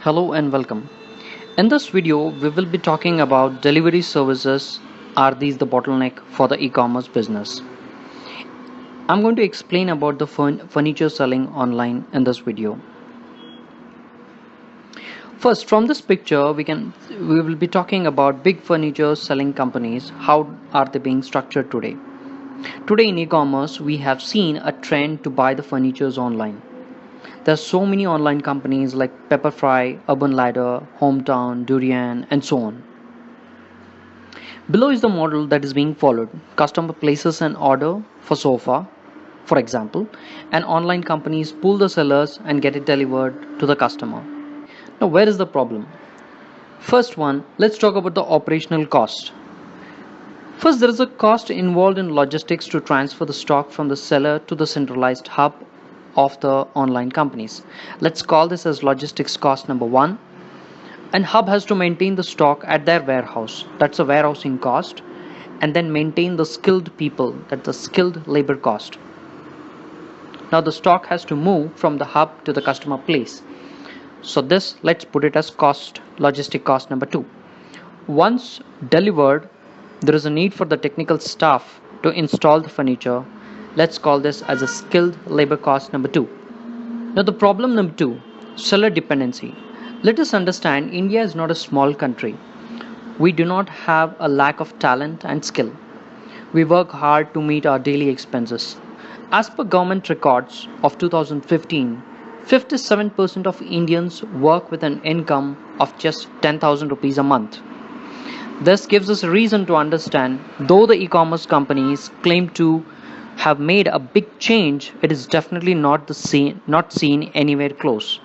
Hello and welcome. In this video, we will be talking about delivery services. Are these the bottleneck for the e-commerce business? I'm going to explain about the furniture selling online in this video. First, from this picture, we will be talking about big furniture selling companies. How are they being structured today? Today in e-commerce, we have seen a trend to buy the furnitures online. There's so many online companies like Pepperfry, Urban Ladder, Hometown, Durian, and so on. Below is the model that is being followed. Customer places an order for sofa, for example, and online companies pull the sellers and get it delivered to the customer. Now, where is the problem? First one, let's talk about the operational cost. First, there is a cost involved in logistics to transfer the stock from the seller to the centralized hub of the online companies. Let's call this as logistics cost number one. And hub has to maintain the stock at their warehouse. That's a warehousing cost. And then maintain the skilled people. That's the skilled labor cost. Now the stock has to move from the hub to the customer place. So this, let's put it as cost, logistic cost number two. Once delivered, there is a need for the technical staff to install the furniture. Let's call this as a skilled labor cost number two. Now the problem number two, seller dependency. Let us understand India is not a small country. We do not have a lack of talent and skill. We work hard to meet our daily expenses. As per government records of 2015, 57% of Indians work with an income of just 10,000 rupees a month. This gives us a reason to understand, though the e-commerce companies claim to have made a big change, it is definitely not seen anywhere close.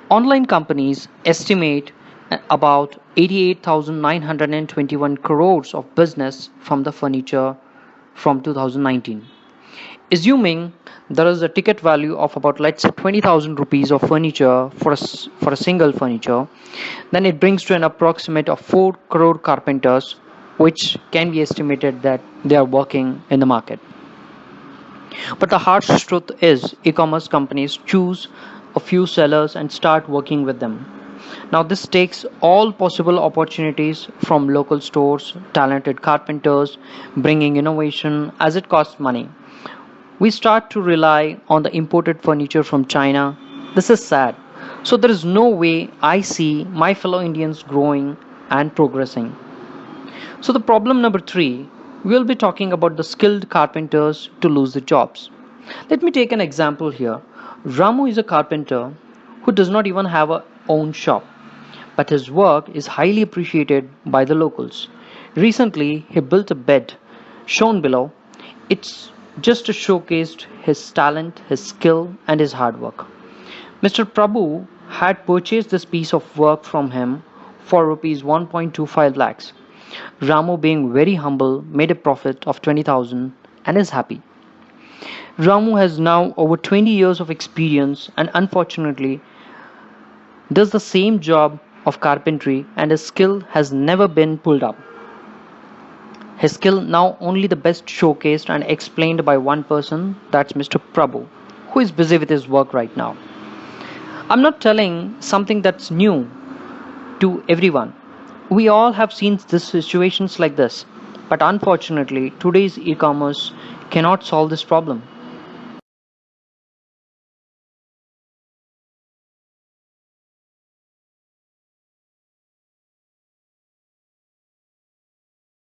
Online companies estimate about 88,921 crores of business from the furniture from 2019. Assuming there is a ticket value of about, let's say, 20,000 rupees of furniture for a single furniture, then it brings to an approximate of 4 crore carpenters, which can be estimated that they are working in the market. But the harsh truth is e-commerce companies choose a few sellers and start working with them. Now this takes all possible opportunities from local stores, talented carpenters, bringing innovation as it costs money. We start to rely on the imported furniture from China. This is sad. So there is no way I see my fellow Indians growing and progressing. So the problem number three, we'll be talking about the skilled carpenters to lose their jobs. Let me take an example here. Ramu is a carpenter who does not even have a own shop, but his work is highly appreciated by the locals. Recently, he built a bed shown below. It's just to showcase his talent, his skill, and his hard work. Mr. Prabhu had purchased this piece of work from him for rupees 1.25 lakhs. Ramu, being very humble, made a profit of 20,000 and is happy. Ramu has now over 20 years of experience and unfortunately does the same job of carpentry, and his skill has never been pulled up. His skill now only the best showcased and explained by one person, that's Mr. Prabhu, who is busy with his work right now. I'm not telling something that's new to everyone. We all have seen these situations like this, but unfortunately today's e-commerce cannot solve this problem.